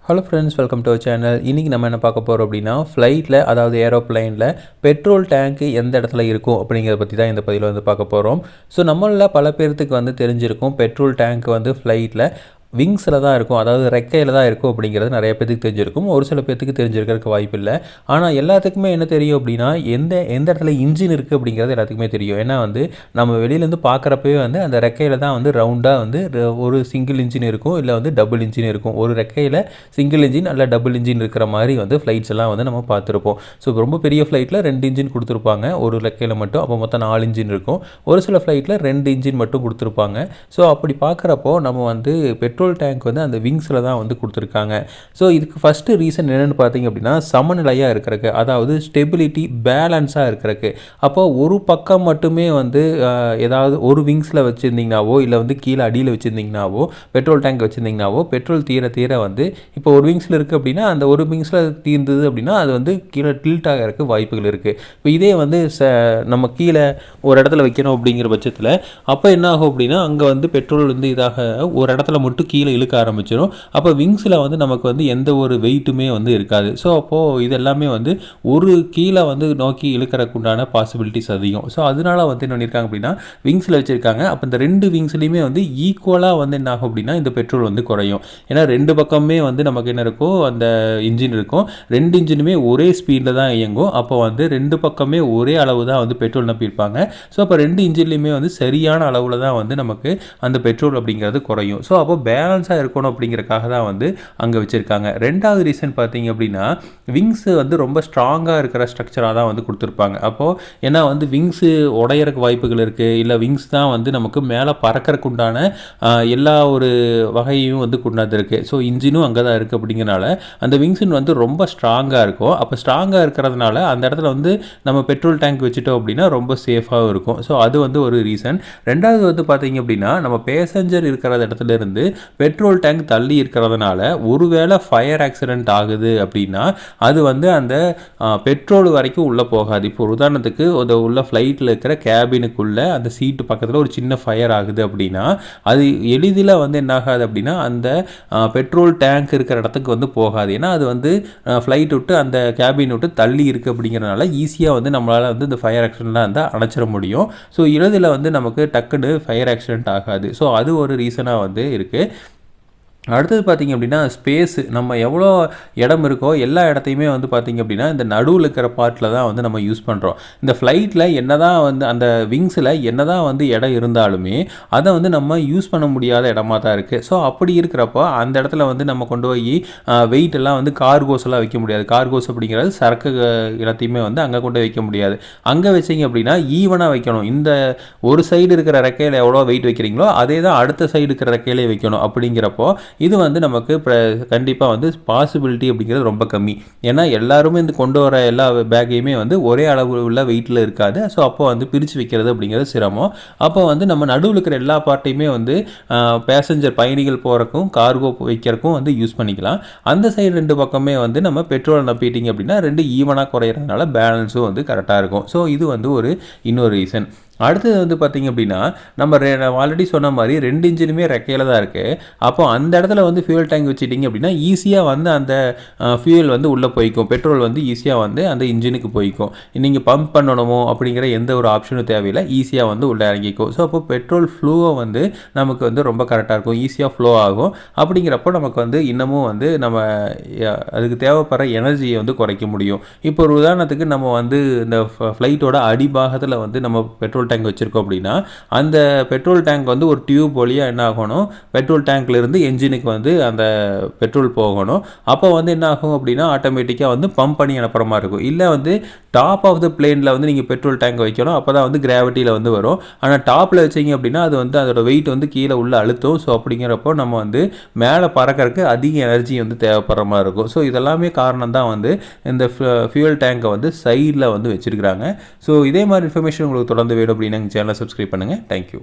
Hello friends, welcome to our channel. இன்றைக்கி நம்ம என்ன பார்க்க போகிறோம் அப்படின்னா, ஃப்ளைட்டில் அதாவது ஏரோப்ளைனில் பெட்ரோல் டேங்க்கு எந்த இடத்துல இருக்கும் அப்படிங்கிறத பற்றி தான் இந்த பதிவில் வந்து பார்க்க போகிறோம். ஸோ நம்மளில் பல பேர்த்துக்கு வந்து தெரிஞ்சிருக்கும், பெட்ரோல் டேங்க் வந்து ஃப்ளைட்டில் விங்ஸில் தான் இருக்கும், அதாவது ரெக்கையில் தான் இருக்கும் அப்படிங்கிறது நிறைய பேருக்கு தெரிஞ்சிருக்கும். ஒரு சில பேர்த்துக்கு தெரிஞ்சிருக்கிறதுக்கு வாய்ப்பு இல்லை. ஆனால் எல்லாத்துக்குமே என்ன தெரியும் அப்படின்னா, எந்த இடத்துல இன்ஜின் இருக்குது அப்படிங்கிறது எல்லாத்துக்குமே தெரியும். ஏன்னா வந்து நம்ம வெளியிலேருந்து பார்க்குறப்பவே வந்து அந்த ரெக்கையில் தான் வந்து ரவுண்டாக வந்து ஒரு சிங்கிள் இன்ஜின் இருக்கும், இல்லை வந்து டபுள் இன்ஜின் இருக்கும். ஒரு ரெக்கையில் சிங்கிள் இன்ஜின் அல்ல டபுள் இன்ஜின் இருக்கிற மாதிரி வந்து ஃப்ளைட்ஸ் எல்லாம் வந்து நம்ம பார்த்துருப்போம். ஸோ ரொம்ப பெரிய ஃப்ளைட்டில் 2 இன்ஜின் கொடுத்துருப்பாங்க ஒரு ரெக்கையில் மட்டும். அப்போ மொத்தம் 4 இன்ஜின் இருக்கும். ஒரு சில ஃப்ளைட்டில் 2 இன்ஜின் மட்டும் கொடுத்துருப்பாங்க. ஸோ அப்படி பார்க்குறப்போ நம்ம வந்து பெட்ரோல் டேங்க் வந்து அந்த விங்ஸில் தான் வந்து கொடுத்துருக்காங்க. ஸோ இதுக்கு ஃபஸ்ட்டு ரீசன் என்னென்னு பார்த்தீங்க அப்படின்னா, சமநிலையாக இருக்கிறக்கு, அதாவது ஸ்டெபிலிட்டி பேலன்ஸாக இருக்கிறக்கு. அப்போ ஒரு பக்கம் மட்டுமே வந்து ஏதாவது ஒரு விங்ஸில் வச்சுருந்தீங்கனாவோ, இல்லை வந்து கீழே அடியில் வச்சுருந்தீங்கனாவோ, பெட்ரோல் டேங்க் வச்சுருந்தீங்கனாவோ, பெட்ரோல் தீர வந்து இப்போ ஒரு விங்ஸில் இருக்குது அப்படின்னா, அந்த ஒரு விங்ஸில் தீர்ந்தது அப்படின்னா அது வந்து கீழே டில்ட் ஆகிறதுக்கு வாய்ப்புகள் இருக்குது. இப்போ இதே வந்து நம்ம கீழே ஒரு இடத்துல வைக்கணும் அப்படிங்கிற பட்சத்தில் அப்போ என்ன ஆகும் அப்படின்னா, அங்கே வந்து பெட்ரோல் வந்து இதாக ஒரு இடத்துல மட்டும் கீழே இழுக்க ஆரம்பிச்சிடும். அப்போ விங்ஸில் வந்து நமக்கு வந்து எந்த ஒரு வெயிட்டுமே வந்து இருக்காது. ஸோ அப்போது இது எல்லாமே வந்து ஒரு கீழே வந்து நோக்கி இழுக்கிறதுக்கு உண்டான பாசிபிலிட்டிஸ் அதிகம். ஸோ அதனால வந்து என்ன பண்ணியிருக்காங்க அப்படின்னா, விங்ஸில் வச்சுருக்காங்க. அப்போ இந்த 2 விங்ஸ்லையுமே வந்து ஈக்குவலாக வந்து என்ன ஆகும் அப்படின்னா, இந்த பெட்ரோல் வந்து குறையும். ஏன்னா 2 பக்கமே வந்து நமக்கு என்ன இருக்கும், அந்த இன்ஜின் இருக்கும். 2 இன்ஜினுமே ஒரே ஸ்பீடில் தான் இயங்கும். அப்போ வந்து 2 பக்கமே ஒரே அளவு தான் வந்து பெட்ரோல் நம்பியிருப்பாங்க. ஸோ அப்போ 2 இன்ஜின்லையுமே வந்து சரியான அளவில் தான் வந்து நமக்கு அந்த பெட்ரோல் அப்படிங்கிறது குறையும். ஸோ அப்போ பேலன்ஸாக இருக்கணும் அப்படிங்கிறக்காக தான் வந்து அங்கே வச்சுருக்காங்க. 2வது ரீசன் பார்த்தீங்க அப்படின்னா, விங்ஸு வந்து ரொம்ப ஸ்ட்ராங்காக இருக்கிற ஸ்ட்ரக்சராக தான் வந்து கொடுத்துருப்பாங்க. அப்போது ஏன்னா வந்து விங்ஸு உடையறக்கு வாய்ப்புகள் இருக்குது, இல்லை விங்ஸ் தான் வந்து நமக்கு மேலே பறக்கிறதுக்கு உண்டான எல்லா ஒரு வகையும் வந்து கொண்டாந்துருக்கு. ஸோ இன்ஜினும் அங்கே தான் இருக்குது அப்படிங்கிறனால அந்த விங்ஸின் வந்து ரொம்ப ஸ்ட்ராங்காக இருக்கும். அப்போ ஸ்ட்ராங்காக இருக்கிறதுனால அந்த இடத்துல வந்து நம்ம பெட்ரோல் டேங்க் வச்சுட்டோம் அப்படின்னா ரொம்ப சேஃபாகவும் இருக்கும். ஸோ அது வந்து ஒரு ரீசன். 2வது வந்து பார்த்தீங்க அப்படின்னா, நம்ம பேசஞ்சர் இருக்கிற இடத்துல இருந்து பெட்ரோல் டேங்க் தள்ளி இருக்கிறதுனால ஒருவேளை ஃபயர் ஆக்சிடென்ட் ஆகுது அப்படின்னா அது வந்து அந்த பெட்ரோல் வரைக்கும் உள்ளே போகாது. இப்போ உதாரணத்துக்கு உள்ள ஃப்ளைட்டில் இருக்கிற கேபினுக்குள்ளே அந்த சீட்டு பக்கத்தில் ஒரு சின்ன ஃபயர் ஆகுது அப்படின்னா அது எளிதில் வந்து என்ன ஆகாது அப்படின்னா அந்த பெட்ரோல் டேங்க் இருக்கிற இடத்துக்கு வந்து போகாது. ஏன்னா அது வந்து ஃப்ளைட் விட்டு அந்த கேபின் விட்டு தள்ளி இருக்குது அப்படிங்கிறனால ஈஸியாக வந்து நம்மளால் வந்து இந்த ஃபயர் ஆக்சிடென்ட்லாம் வந்து அணைச்சிட முடியும். ஸோ எளிதில் வந்து நமக்கு டக்குன்னு ஃபயர் ஆக்சிடென்ட் ஆகாது. ஸோ அது ஒரு ரீசனாக வந்து இருக்குது. அடுத்தது பார்த்திங்க அப்படின்னா, ஸ்பேஸு நம்ம எவ்வளோ இடம் இருக்கோ எல்லா இடத்தையுமே வந்து பார்த்திங்க அப்படின்னா இந்த நடுவில் இருக்கிற பார்ட்டில் தான் வந்து நம்ம யூஸ் பண்ணுறோம். இந்த ஃப்ளைட்டில் என்ன தான் வந்து அந்த விங்ஸில் என்ன தான் வந்து இடம் இருந்தாலுமே அதை வந்து நம்ம யூஸ் பண்ண முடியாத இடமா தான் இருக்குது. ஸோ அப்படி இருக்கிறப்போ அந்த இடத்துல வந்து நம்ம கொண்டு போய் வெயிட் எல்லாம் வந்து கார்கோஸ் எல்லாம் வைக்க முடியாது. கார்கோஸ் அப்படிங்கிறது சரக்கு எல்லாத்தையுமே வந்து அங்கே கொண்டு வைக்க முடியாது. அங்கே வச்சிங்க அப்படின்னா ஈவனாக வைக்கணும். இந்த ஒரு சைடு இருக்கிற ரெக்கையில் எவ்வளோ வெயிட் வைக்கிறீங்களோ அதே தான் அடுத்த சைடு இருக்கிற ரெக்கையிலே வைக்கணும். அப்படிங்கிறப்போ இது வந்து நமக்கு கண்டிப்பாக வந்து பாசிபிலிட்டி அப்படிங்கிறது ரொம்ப கம்மி. ஏன்னா எல்லாருமே இந்த கொண்டு வர எல்லா பேக்கையுமே வந்து ஒரே அளவு உள்ள வெயிட்டில் இருக்காது. ஸோ அப்போ வந்து பிரித்து வைக்கிறது அப்படிங்கிறது சிரமம். அப்போ வந்து நம்ம நடுவில் இருக்கிற எல்லா பார்ட்டையுமே வந்து பேசஞ்சர் பயணிகள் போகிறக்கும் கார்கோ வைக்கிறக்கும் வந்து யூஸ் பண்ணிக்கலாம். அந்த சைடு 2 பக்கமே வந்து நம்ம பெட்ரோல் நப்பிட்டிங்க அப்படின்னா 2 ஈவனாக குறையிறதுனால பேலன்ஸும் வந்து கரெக்டாக இருக்கும். ஸோ இது வந்து இன்னொரு ரீசன். அடுத்தது வந்து பார்த்திங்க அப்படின்னா, நம்ம ஆல்ரெடி சொன்ன மாதிரி 2 இன்ஜினுமே ரெக்கையில் தான் இருக்குது. அப்போ அந்த இடத்துல வந்து ஃபியூல் டேங்க் வச்சுட்டிங்க அப்படின்னா ஈஸியாக வந்து அந்த ஃபியூல் வந்து உள்ளே போய்க்கும். பெட்ரோல் வந்து ஈஸியாக வந்து அந்த இன்ஜினுக்கு போய்க்கும். நீங்கள் பம்ப் பண்ணணுமோ அப்படிங்கிற எந்த ஒரு ஆப்ஷனும் தேவையில்லை, ஈஸியாக வந்து உள்ளே இறங்கிக்கும். ஸோ அப்போ பெட்ரோல் ஃப்ளோவை வந்து நமக்கு வந்து ரொம்ப கரெக்டாக இருக்கும், ஈஸியாக ஃப்ளோ ஆகும். அப்படிங்கிறப்போ நமக்கு வந்து இன்னமும் வந்து நம்ம அதுக்கு தேவைப்படுற எனர்ஜியை வந்து குறைக்க முடியும். இப்போ ஒரு உதாரணத்துக்கு நம்ம வந்து இந்த ஃப்ளைட்டோட அடிபாகத்தில் வந்து நம்ம பெட்ரோல் டேங்க் வச்சுருக்கோம் அப்படின்னா அந்த பெட்ரோல் டேங்க் வந்து ஒரு டியூப் வழியாக என்ன ஆகணும், பெட்ரோல் டேங்க்லேருந்து என்ஜினுக்கு வந்து அந்த பெட்ரோல் போகணும். அப்போ வந்து என்ன ஆகும் அப்படின்னா ஆட்டோமேட்டிக்காக வந்து பம்ப் பண்ணி அனுப்புகிற மாதிரி இருக்கும். இல்லை வந்து டாப் ஆஃப் த பிளேனில் வந்து நீங்கள் பெட்ரோல் டேங்க் வைக்கணும். அப்போ தான் வந்து கிராவிட்டியில் வந்து வரும். ஆனால் டாப்பில் வச்சிங்க அப்படின்னா அது வந்து அதோட வெயிட் வந்து கீழே உள்ள அழுத்தும். ஸோ அப்படிங்கிறப்போ நம்ம வந்து மேலே பறக்கிறதுக்கு அதிக எனர்ஜி வந்து தேவைப்படுற மாதிரி இருக்கும். ஸோ இதெல்லாமே காரணம் தான் வந்து இந்த ஃபியூல் டேங்கை வந்து சைடில் வந்து வச்சுருக்கிறாங்க. ஸோ இதே மாதிரி இன்ஃபர்மேஷன் உங்களுக்கு தொடர்ந்து வேணும் அப்படின்னா எங்கள் சேனலை சப்ஸ்கிரைப் பண்ணுங்கள். தேங்க்யூ.